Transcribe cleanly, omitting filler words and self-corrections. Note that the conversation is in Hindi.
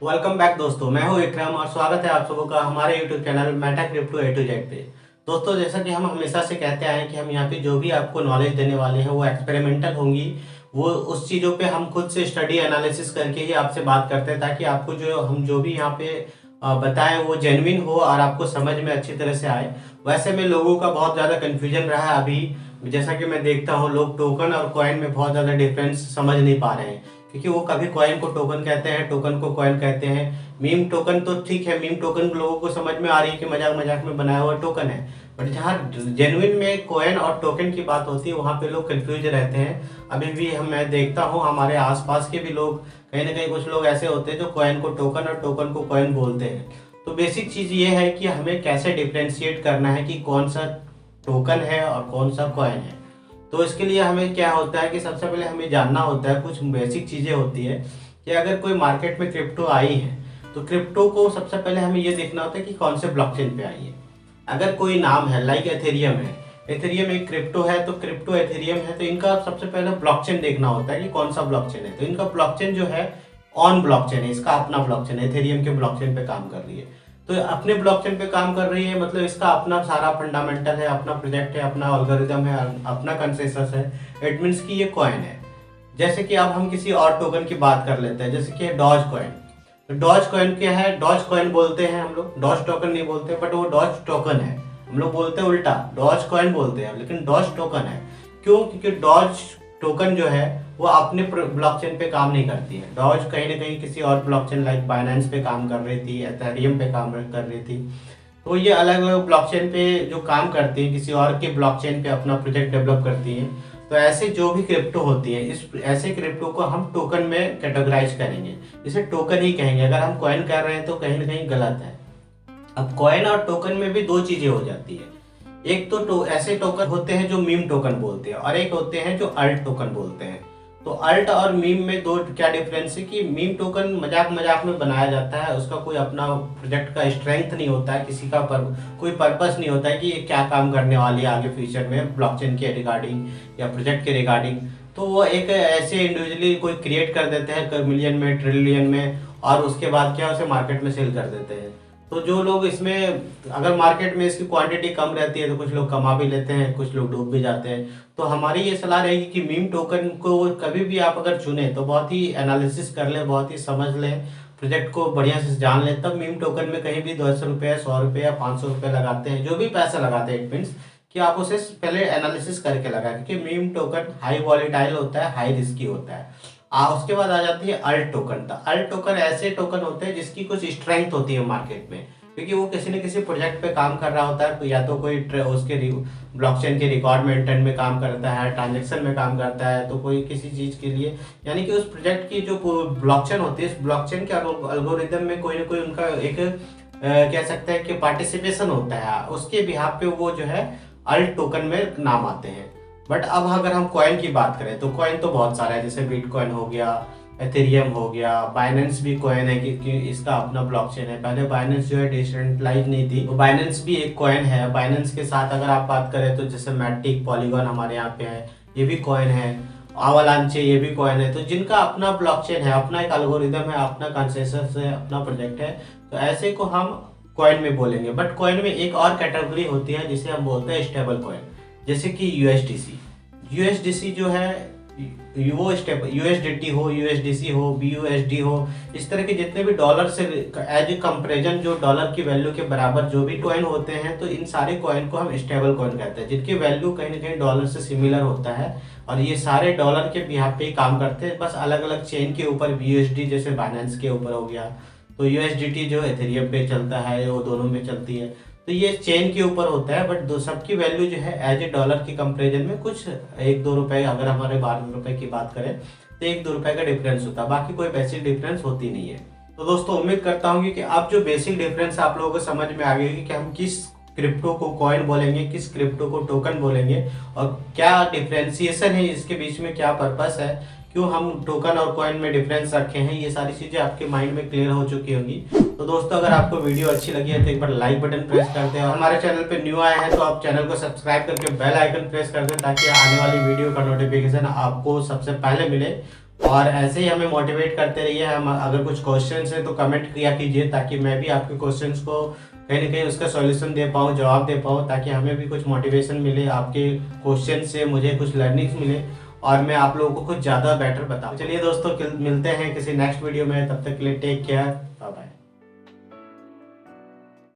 वेलकम बैक दोस्तों, मैं हूं विक्रम और स्वागत है आप सबों का हमारे YouTube channel Meta Crypto A to Z पे। दोस्तों, जैसा कि हम हमेशा से कहते आए हैं कि हम यहाँ पे जो भी आपको नॉलेज देने वाले हैं वो एक्सपेरिमेंटल होंगी। वो उस चीज़ों पे हम खुद से स्टडी एनालिसिस करके ही आपसे बात करते हैं, ताकि आपको जो भी यहाँ पे बताएं वो जेन्युइन हो और आपको समझ में अच्छी तरह से आए। वैसे में लोगों का बहुत ज़्यादा कन्फ्यूजन रहा है अभी। जैसा कि मैं देखता हूँ, लोग टोकन और कॉइन में बहुत ज़्यादा डिफरेंस समझ नहीं पा रहे हैं, क्योंकि वो कभी कॉइन को टोकन कहते हैं, टोकन को कॉइन कहते हैं। मीम टोकन तो ठीक है, मीम टोकन लोगों को समझ में आ रही है कि मजाक मजाक में बनाया हुआ टोकन है, बट जहाँ जेन्युइन में कॉइन और टोकन की बात होती है वहाँ पे लोग कंफ्यूज रहते हैं। अभी भी मैं देखता हूँ हमारे आसपास के भी लोग, कहीं ना कहीं कुछ लोग ऐसे होते हैं जो कॉइन को टोकन और टोकन को कॉइन बोलते हैं। तो बेसिक चीज़ ये है कि हमें कैसे डिफ्रेंशिएट करना है कि कौन सा टोकन है और कौन सा कॉइन है। तो इसके लिए हमें क्या होता है कि सबसे पहले हमें जानना होता है, कुछ बेसिक चीज़ें होती है कि अगर कोई मार्केट में क्रिप्टो आई है तो क्रिप्टो को सबसे पहले हमें ये देखना होता है कि कौन से ब्लॉकचेन पे आई है। अगर कोई नाम है, लाइक एथेरियम है, एथेरियम एक क्रिप्टो है, तो क्रिप्टो एथेरियम है, तो इनका सबसे पहले ब्लॉकचेन देखना होता है कि कौन सा ब्लॉकचेन है। तो इनका ब्लॉकचेन जो है ऑन ब्लॉकचेन है, इसका अपना ब्लॉकचेन है, एथेरियम के ब्लॉकचेन पे काम कर रही है। तो अपने ब्लॉकचेन पे काम कर रही है मतलब इसका अपना सारा फंडामेंटल है, अपना प्रोजेक्ट है, अपना एल्गोरिदम है, अपना कंसेंसस है। इट मीन्स कि ये कॉइन है। जैसे कि अब हम किसी और टोकन की बात कर लेते हैं, जैसे कि डॉज कॉइन। तो डॉज कॉइन क्या है? डॉज कॉइन बोलते हैं हम लोग, डॉज टोकन नहीं बोलते, बट वो डॉज टोकन है। हम लोग बोलते हैं उल्टा, डॉज कॉइन बोलते हैं, लेकिन डॉज टोकन है। क्यों? क्योंकि डॉज टोकन जो है वो अपने ब्लॉकचेन पे काम नहीं करती है। डॉज कहीं ना कहीं किसी और ब्लॉकचेन लाइक बाइनेंस पे काम कर रही थी, एथेरियम पे काम कर रही थी। तो ये अलग अलग ब्लॉकचेन पे जो काम करती है, किसी और के ब्लॉकचेन पे अपना प्रोजेक्ट डेवलप करती है। तो ऐसे जो भी क्रिप्टो होती है, इस ऐसे क्रिप्टो को हम टोकन में कैटेगराइज करेंगे, इसे टोकन ही कहेंगे। अगर हम कॉइन कर रहे हैं तो कहीं ना कहीं गलत है। अब कॉइन और टोकन में भी दो चीजें हो जाती है। एक तो ऐसे टोकन होते हैं जो मीम टोकन बोलते हैं, और एक होते हैं जो अल्ट टोकन बोलते हैं। तो अल्ट और मीम में दो क्या डिफरेंस है कि मीम टोकन मजाक मजाक में बनाया जाता है, उसका कोई अपना प्रोजेक्ट का स्ट्रेंथ नहीं होता है, किसी का कोई पर्पस नहीं होता है कि ये क्या काम करने वाली है आगे फ्यूचर में ब्लॉकचेन के रिगार्डिंग या प्रोजेक्ट के रिगार्डिंग। तो वो एक ऐसे इंडिविजुअली कोई क्रिएट कर देते हैं मिलियन में, ट्रिलियन में, और उसके बाद क्या उसे मार्केट में सेल कर देते हैं। तो जो लोग इसमें, अगर मार्केट में इसकी क्वांटिटी कम रहती है तो कुछ लोग कमा भी लेते हैं, कुछ लोग डूब भी जाते हैं। तो हमारी ये सलाह रहेगी कि मीम टोकन को कभी भी आप अगर चुने तो बहुत ही एनालिसिस कर लें, बहुत ही समझ लें, प्रोजेक्ट को बढ़िया से जान लें, तब मीम टोकन में कहीं भी 200 रुपये, 100 रुपये या 500 रुपये लगाते हैं, जो भी पैसा लगाते हैं, इट मीन्स कि आप उसे पहले एनालिसिस करके लगाएं, क्योंकि मीम टोकन हाई वॉलेटाइल होता है, हाई रिस्की होता है। उसके बाद आ जाती है अल्ट टोकन। तो अल्ट टोकन ऐसे टोकन होते हैं जिसकी कुछ स्ट्रेंथ होती है मार्केट में, क्योंकि वो किसी न किसी प्रोजेक्ट पे काम कर रहा होता है, या तो कोई उसके ब्लॉकचेन के रिकॉर्ड मेंटेन में काम करता है, ट्रांजेक्शन में काम करता है, तो कोई किसी चीज के लिए, यानी कि उस प्रोजेक्ट की जो ब्लॉकचेन होती है, इस ब्लॉकचेन के एल्गोरिदम में कोई ना कोई उनका एक कह सकते हैं कि पार्टिसिपेशन होता है, उसके बिहाफ पे वो जो है अल्ट टोकन में नाम आते हैं। बट अब अगर हम कॉइन की बात करें तो कॉइन तो बहुत सारा है, जैसे बिटकॉइन हो गया, एथेरियम हो गया, बाइनेंस भी कॉइन है, क्योंकि इसका अपना ब्लॉकचेन है। पहले बाइनेंस जो है डिसेंट्रलाइज नहीं थी, तो बाइनेंस भी एक कॉइन है। बाइनेंस के साथ अगर आप बात करें तो जैसे मैटिक, पॉलीगॉन हमारे यहाँ पे है, ये भी कॉइन है। आवालांचे, ये भी कॉइन है। तो जिनका अपना ब्लॉकचेन है, अपना एक एल्गोरिदम है, अपना कंसेंसस है, अपना प्रोजेक्ट है, तो ऐसे को हम कॉइन में बोलेंगे। बट कॉइन में एक और कैटेगरी होती है जिसे हम बोलते हैं स्टेबल कॉइन, जैसे कि यूएसडीसी। यूएसडीसी जो है वो स्टेप, यूएसडीटी हो, यूएसडीसी हो, बीयूएसडी हो, इस तरह के जितने भी डॉलर से एज ए कंपेरिजन जो डॉलर की वैल्यू के बराबर जो भी कॉइन होते हैं, तो इन सारे कॉइन को हम स्टेबल कॉइन कहते हैं, जिनकी वैल्यू कहीं ना कहीं डॉलर से सिमिलर होता है, और ये सारे डॉलर के यहाँ पे ही काम करते हैं, बस अलग अलग चेन के ऊपर। बीयूएसडी जैसे बाइनेंस के ऊपर हो गया, तो यूएसडीटी जो एथेरियम पे चलता है, वो दोनों में चलती है। तो ये चेन के ऊपर होता है, बट दो सबकी वैल्यू जो है एज ए डॉलर की कंपैरिजन में कुछ 1-2 रुपए, अगर हमारे 12 रुपए की बात करें तो 1-2 रुपए का डिफरेंस होता है, बाकी कोई बेसिक डिफरेंस होती नहीं है। तो दोस्तों, उम्मीद करता हूँ कि अब जो बेसिक डिफरेंस आप लोगों को समझ में आ गई कि हम किस क्रिप्टो को कॉइन बोलेंगे, किस क्रिप्टो को टोकन बोलेंगे, और क्या डिफ्रेंसिएशन है इसके बीच में, क्या पर्पस है, क्यों हम टोकन और कॉइन में डिफरेंस रखे हैं। ये सारी चीजें आपके माइंड में क्लियर हो चुकी होंगी। तो दोस्तों, अगर आपको वीडियो अच्छी लगी है तो एक बार लाइक बटन प्रेस कर दें, और हमारे चैनल पे न्यू आए हैं तो आप चैनल को सब्सक्राइब करके बेल आइकन प्रेस कर दें, ताकि आने वाली वीडियो का नोटिफिकेशन आपको सबसे पहले मिले। और ऐसे ही हमें मोटिवेट करते रहिए। हम अगर कुछ क्वेश्चंस है तो कमेंट किया कीजिए, ताकि मैं भी आपके क्वेश्चंस को कहीं ना कहीं उसका सॉल्यूशन दे पाऊँ, जवाब दे पाऊँ, ताकि हमें भी कुछ मोटिवेशन मिले, आपके क्वेश्चन से मुझे कुछ लर्निंग्स मिले और मैं आप लोगों को कुछ ज़्यादा बेटर बताऊँ। चलिए दोस्तों, मिलते हैं किसी नेक्स्ट वीडियो में, तब तक के लिए टेक केयर, बाय बाय।